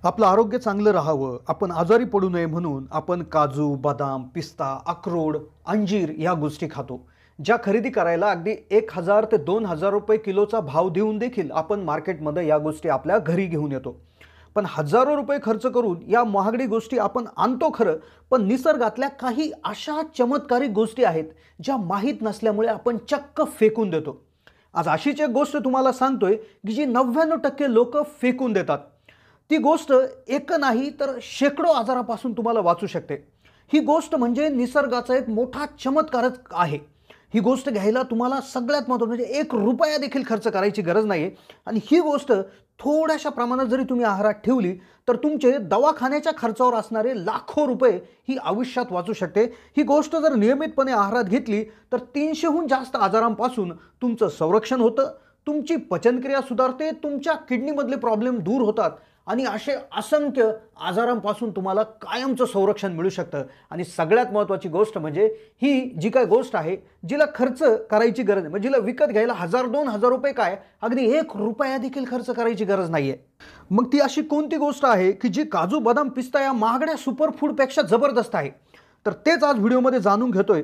आपलं आरोग्य चांगलं राहावं, आपण आजारी पडू नये म्हणून आपण काजू, बदाम, पिस्ता, अक्रोड, अंजीर या गोष्टी खातो. ज्या खरेदी करायला अगदी 1000 ते 2000 रुपये किलोचा भाव देऊन देखील आपण मार्केटमध्ये या गोष्टी आपल्या घरी घेऊन येतो. पण हजारो रुपये खर्च करून या महागडी गोष्टी आपण आणतो खरं, पण निसर्गातल्या काही अशा चमत्कारिक गोष्टी आहेत ज्या माहीत नसल्यामुळे आपण चक्क फेकून देतो. आज अशीच एक गोष्ट तुम्हाला सांगतोय की जी 99% लोक फेकून देतात. ती गोष्ट एक नाही तर शेकडो आजारापासून तुम्हाला वाचू शकते. ही गोष्ट म्हणजे निसर्गाचा एक मोठा चमत्कारच आहे. ही गोष्ट घ्यायला तुम्हाला सगळ्यात महत्त्वाचं म्हणजे 1 रुपया देखील खर्च करायची गरज नाही आणि ही गोष्ट थोड्याशा प्रमाणात जरी तुम्ही आहारात ठेवली तर तुमचे दवाखान्याच्या खर्चावर असणारे लाखो रुपये ही आयुष्यात वाचू शकते. ही गोष्ट जर नियमितपणे आहारात घेतली तर 300हून जास्त आजारांपासून तुमचं संरक्षण होतं, तुमची पचनक्रिया सुधारते, तुमच्या किडनीमधले प्रॉब्लेम दूर होतात आणि असे असंख्य आजारांपासून तुम्हाला कायमचं संरक्षण मिळू शकतं. आणि सगळ्यात महत्त्वाची गोष्ट म्हणजे ही जी काय गोष्ट आहे जिला खर्च करायची गरज नाही, म्हणजे जिला विकत घ्यायला 1000-2000 रुपये काय अगदी 1 रुपया देखील खर्च करायची गरज नाहीये. मग ती अशी कोणती गोष्ट आहे की जी काजू, बदाम, पिस्ता या महागड्या सुपरफूडपेक्षा जबरदस्त आहे? तर तेच आज व्हिडिओमध्ये जाणून घेतोय.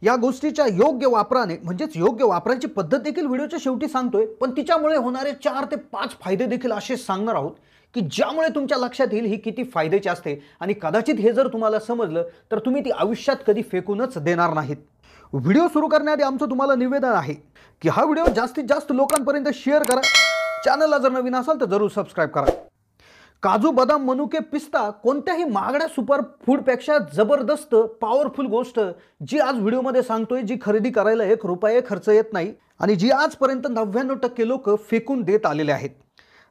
या गोष्टीच्या योग्य वापराने म्हणजेच योग्य वापरायची पद्धत देखील व्हिडिओच्या शेवटी सांगतोय, पण तिच्यामुळे होणारे 4 ते 5 फायदे देखील असे सांगणार आहोत की ज्यामुळे तुमच्या लक्षात येईल ही किती फायद्याची असते. आणि कदाचित हे जर तुम्हाला समजलं तर तुम्ही ती आयुष्यात कधी फेकूनच देणार नाहीत. व्हिडिओ सुरू करण्याआधी आमचं तुम्हाला निवेदन आहे की हा व्हिडिओ जास्तीत जास्त लोकांपर्यंत शेअर करा. चॅनलला जर नवीन असाल तर जरूर सबस्क्राईब करा. काजू, बदाम, मनुके, पिस्ता कोणत्याही महागड्या सुपर फूडपेक्षा जबरदस्त पॉवरफुल गोष्ट जी आज व्हिडिओमध्ये सांगतोय, जी खरेदी करायला 1 रुपया खर्च येत नाही आणि जी आजपर्यंत 99% लोक फेकून देत आलेले आहेत.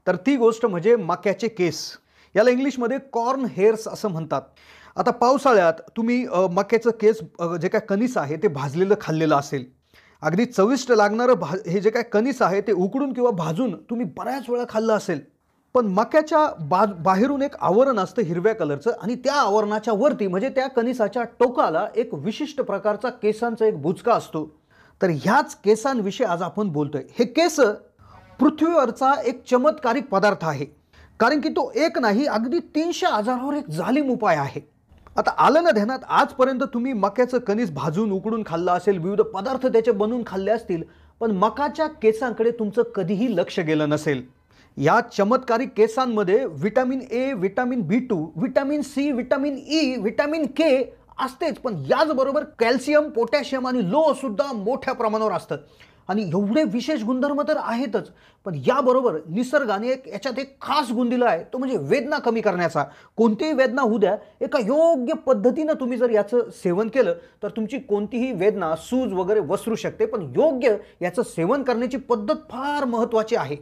तर ती गोष्ट म्हणजे मक्याचे केस. याला इंग्लिशमध्ये कॉर्न हेअर्स असं म्हणतात. आता पावसाळ्यात तुम्ही मक्याचं केस जे काय कणीस आहे ते भाजलेलं खाल्लेलं असेल. अगदी चविष्ट लागणारं हे जे काय कणीस आहे ते उकडून किंवा भाजून तुम्ही बऱ्याच वेळा खाल्लं असेल. पण मक्याच्या बाहेरून एक आवरण असतं हिरव्या कलरचं आणि त्या आवरणाच्या वरती म्हणजे त्या कणीसाच्या टोकाला एक विशिष्ट प्रकारचा केसांचा एक बुचका असतो. तर ह्याच केसांविषयी आज आपण बोलतोय. हे केस पृथ्वीवरचा एक चमत्कारिक पदार्थ आहे, कारण की तो एक नाही अगदी 300 आजारावर एक जालिम उपाय आहे. आता आलं ना ध्यानात, आजपर्यंत तुम्ही मक्याचं कणीस भाजून उकडून खाल्लं असेल, विविध पदार्थ त्याचे बनवून खाल्ले असतील, पण मकाच्या केसांकडे तुमचं कधीही लक्ष गेलं नसेल. या चमत्कारिक केसांमध्ये vitamin A, vitamin B2, vitamin C, vitamin E, vitamin K असतेच, पण याचबरोबर कॅल्शियम, पोटॅशियम आणि लोह सुद्धा मोठ्या प्रमाणावर असतात. आणि एवढे विशेष गुणधर्म तर आहेतच, पण याबरोबर निसर्गाने याच्यात एक खास गुण दिला आहे, तो म्हणजे वेदना कमी करण्याचा. कोणतीही वेदना होऊ द्या, एका योग्य पद्धतीनं तुम्ही जर याचं सेवन केलं तर तुमची कोणतीही वेदना, सूज वगैरे वसरू शकते. पण योग्य याचं सेवन करण्याची पद्धत फार महत्त्वाची आहे.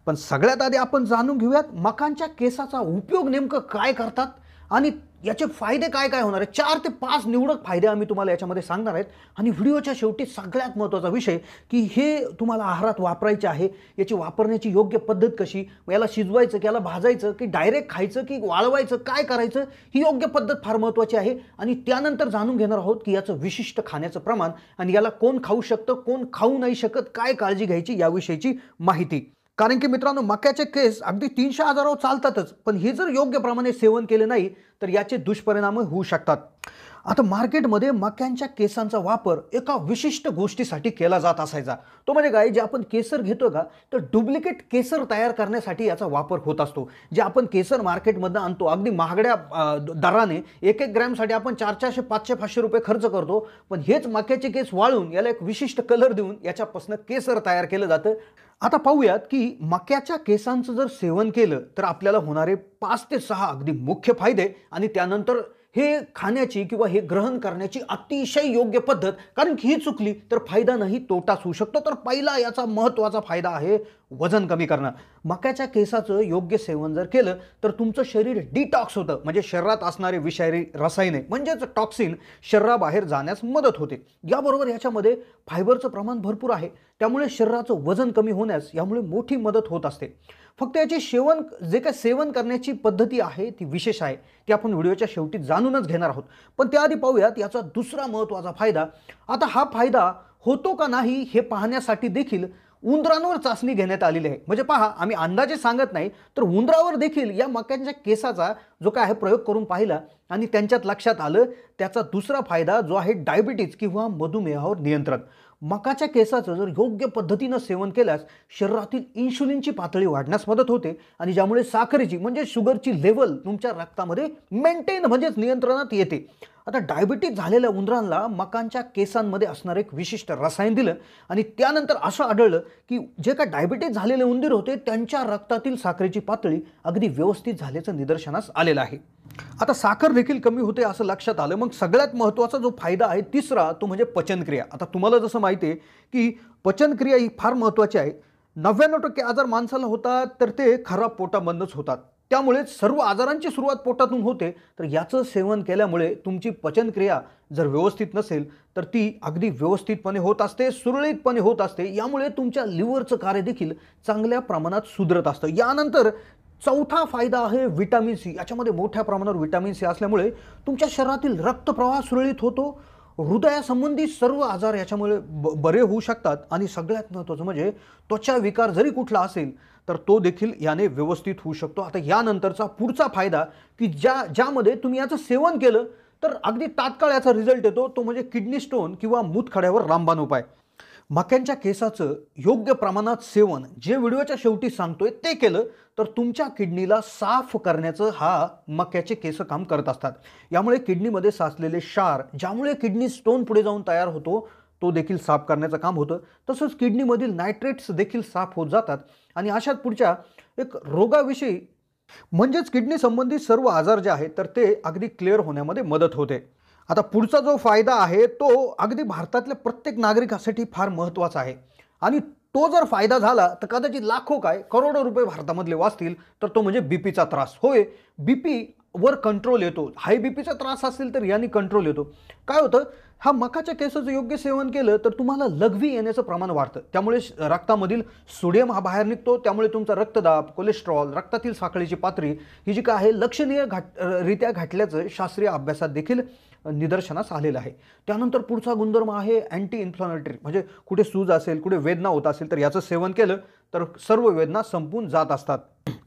पण सगळ्यात आधी आपण जाणून घेऊयात मकांच्या केसाचा उपयोग नेमकं काय करतात आणि याचे फायदे काय काय होणार आहेत. 4 ते 5 निवडक फायदे आम्ही तुम्हाला याच्यामध्ये सांगणार आहेत. आणि व्हिडिओच्या शेवटी सगळ्यात महत्त्वाचा विषय की हे तुम्हाला आहारात वापरायचे आहे, याची वापरण्याची योग्य पद्धत कशी, याला शिजवायचं की याला भाजायचं की डायरेक्ट खायचं की वाळवायचं, काय करायचं, ही योग्य पद्धत फार महत्त्वाची आहे. आणि त्यानंतर जाणून घेणार आहोत की याचं विशिष्ट खाण्याचं प्रमाण आणि याला कोण खाऊ शकतं, कोण खाऊ नाही शकत, काय काळजी घ्यायची याविषयीची माहिती. कारण की मित्रांनो, मक्याचे केस अगदी 300 आजारावर चालतातच, पण हे जर योग्य प्रमाणे सेवन केले नाही तर याचे दुष्परिणाम होऊ शकतात. आता मार्केटमध्ये मक्यांच्या केसांचा वापर एका विशिष्ट गोष्टीसाठी केला जात असायचा. तो म्हणजे काय, जे आपण केसर घेतो का तर डुप्लिकेट केसर तयार करण्यासाठी याचा वापर होत असतो. जे आपण केसर मार्केटमधून आणतो अगदी महागड्या दराने 1-1 ग्रॅमसाठी आपण 400, 500, 500 रुपये खर्च करतो, पण हेच मक्याचे केस वाळून याला एक विशिष्ट कलर देऊन याच्यापासून केसर तयार केलं जातं. आता पाहूयात की मक्याच्या केसांचं जर सेवन केलं तर आपल्याला होणारे 5 ते 6 अगदी मुख्य फायदे आणि त्यानंतर हे खाण्याची किंवा हे ग्रहण करण्याची अतिशय योग्य पद्धत. कारण की ही चुकली तर फायदा नाही तोटाच होऊ शकतो. तर पहिला याचा महत्त्वाचा फायदा आहे वजन कमी करणं. मक्याच्या केसाचं योग्य सेवन जर केलं तर तुमचं शरीर डिटॉक्स होतं, म्हणजे शरीरात असणारे विषारी रसायने म्हणजेच टॉक्सिन शरीराबाहेर जाण्यास मदत होते. याबरोबर याच्यामध्ये फायबरचं प्रमाण भरपूर आहे, त्यामुळे शरीराचं वजन कमी होण्यास यामुळे मोठी मदत होत असते. फक्त याची जे काय सेवन करण्याची पद्धती आहे ती विशेष आहे, ती आपण व्हिडिओच्या शेवटी जाणूनच घेणार आहोत. पण त्याआधी पाहूयात याचा दुसरा महत्त्वाचा फायदा. आता हा फायदा होतो का नाही हे पाहण्यासाठी देखील उंदरांवर चाचणी घेण्यात आलेली आहे. म्हणजे पहा, आम्ही अंदाजे सांगत नाही, तर उंदरावर देखील या मक्याच्या केसाचा जो काय आहे प्रयोग करून पाहिला आणि त्यांच्यात लक्षात आलं त्याचा दुसरा फायदा जो आहे डायबिटीज किंवा मधुमेहावर नियंत्रण. मकाच्या केसाचं जर योग्य पद्धतीनं सेवन केल्यास शरीरातील इन्शुलिनची पातळी वाढण्यास मदत होते आणि ज्यामुळे साखरेची म्हणजे शुगरची लेवल तुमच्या रक्तामध्ये मेंटेन म्हणजेच नियंत्रणात येते. आता डायबिटीज झालेल्या उंदरांना मकांच्या केसांमध्ये असणारं एक विशिष्ट रसायन दिलं आणि त्यानंतर असं आढळलं की जे का डायबिटीज झालेले उंदीर होते त्यांच्या रक्तातील साखरेची पातळी अगदी व्यवस्थित झाल्याचं निदर्शनास आलेलं आहे. आता साखर देखील कमी होते असं लक्षात आलं. मग सगळ्यात महत्त्वाचा जो फायदा आहे तिसरा तो म्हणजे पचनक्रिया. आता तुम्हाला जसं माहिती आहे की पचनक्रिया ही फार महत्त्वाची आहे. 99% आजार माणसाला होतात तर ते खराब पोटामधूनच होतात. त्यामुळे सर्व आजारांची सुरुवात पोटातून होते. तर याचं सेवन केल्यामुळे तुमची पचनक्रिया जर व्यवस्थित नसेल तर ती अगदी व्यवस्थितपणे होत असते, सुरळीतपणे होत असते. यामुळे तुमच्या लिव्हरचं कार्य देखील चांगल्या प्रमाणात सुधरत असतं. यानंतर चौथा फायदा आहे व्हिटॅमिन सी. याच्यामध्ये मोठ्या प्रमाणावर व्हिटॅमिन सी असल्यामुळे तुमच्या शरीरातील रक्तप्रवाह सुरळीत होतो. हृदयासंबंधी सर्व आजार याच्यामुळे बरे होऊ शकतात आणि सगळ्यात महत्त्वाचं म्हणजे त्वचा विकार जरी कुठला असेल तर तो देखील याने व्यवस्थित होऊ शकतो. आता यानंतरचा पुढचा फायदा की ज्यामध्ये तुम्ही याचं सेवन केलं तर अगदी तात्काळ याचा रिझल्ट येतो तो म्हणजे किडनी स्टोन किंवा मूतखड्यावर रामबाण उपाय. मक्यांच्या केसाचं योग्य प्रमाणात सेवन जे व्हिडिओच्या शेवटी सांगतोय ते केलं तर तुमच्या किडनीला साफ करण्याचं हा मक्याचे केस काम करत असतात. यामुळे किडनीमध्ये साचलेले क्षार ज्यामुळे किडनी स्टोन पुढे जाऊन तयार होतो तो देखील साफ करण्याचं काम होतं. तसंच किडनीमधील नायट्रेट्स देखील साफ होत जातात आणि अशाच पुढच्या एक रोगाविषयी म्हणजेच किडनी संबंधित सर्व आजार जे आहेत तर ते अगदी क्लिअर होण्यामध्ये मदत होते. आता पुढचा जो फायदा आहे तो अगदी भारतातल्या प्रत्येक नागरिकासाठी फार महत्त्वाचा आहे आणि तो जर फायदा झाला तर कदाचित लाखो काय करोडो रुपये भारतामधले वाचतील. तर तो म्हणजे बीपीचा त्रास. होय, बीपी वर कंट्रोल येतो. हाय बीपीचा त्रास असेल तर याने कंट्रोल येतो. काय होतं, हा मकाच्या केसाचं योग्य सेवन केलं तर तुम्हाला लघवी येण्याचं प्रमाण वाढतं. त्यामुळे रक्तामधील सोडियम हा बाहेर निघतो. त्यामुळे तुमचा रक्तदाब, कोलेस्ट्रॉल, रक्तातील साखरेची पातळी ही जी काय आहे लक्षणीय रित्या घटल्याचं शास्त्रीय अभ्यासात देखील निदर्शनास आलेलं आहे. त्यानंतर पुढचा गुणधर्म आहे अँटी इन्फ्लॅमेटरी. म्हणजे कुठे सूज असेल, कुठे वेदना होत असेल तर याचं सेवन केलं तर सर्व वेदना संपून जात असतात.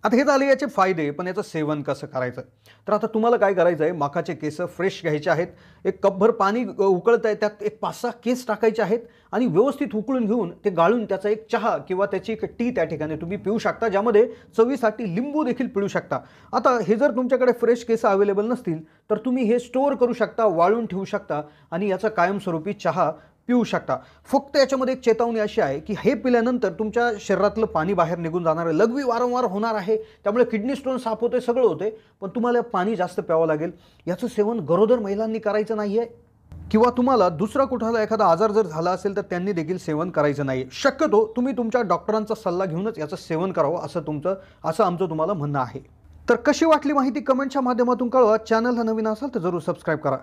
आता हे झाले याचे फायदे, पण याचं सेवन कसं करायचं. तर आता तुम्हाला काय करायचं आहे, मकाचे केस फ्रेश घ्यायचे आहेत. एक कपभर पाणी उकळत आहे, त्यात एक 5-6 केस टाकायचे आहेत आणि व्यवस्थित उकळून घेऊन ते गाळून त्याचा एक चहा किंवा त्याची एक टी त्या ठिकाणी तुम्ही पिऊ शकता, ज्यामध्ये चवीसाठी लिंबू देखील पिळू शकता. आता हे जर तुमच्याकडे फ्रेश केस अवेलेबल नसतील तर तुम्ही हे स्टोअर करू शकता, वाळून ठेवू शकता आणि याचा कायमस्वरूपी चहा पिऊ शकता. फक्त याच्यामध्ये एक चेतावणी अशी आहे की हे पिल्यानंतर तुमच्या शरीरातलं पाणी बाहेर निघून जाणार आहे, लघवी वारंवार होणार आहे, त्यामुळे किडनी स्टोन साफ होते, सगळं होते, पण तुम्हाला पाणी जास्त प्यावं लागेल. याचं सेवन गरोदर महिलांनी करायचं नाही आहे किंवा तुम्हाला दुसरा कुठला एखादा आजार जर झाला असेल तर त्यांनी देखील सेवन करायचं नाही. शक्यतो तुम्ही तुमच्या डॉक्टरांचा सल्ला घेऊनच याचं सेवन करावं असं आमचं तुम्हाला म्हणणं आहे. तर कशी वाटली माहिती कमेंटच्या माध्यमातून कळवा. चॅनलला नवीन असाल तर जरूर सबस्क्राईब करा.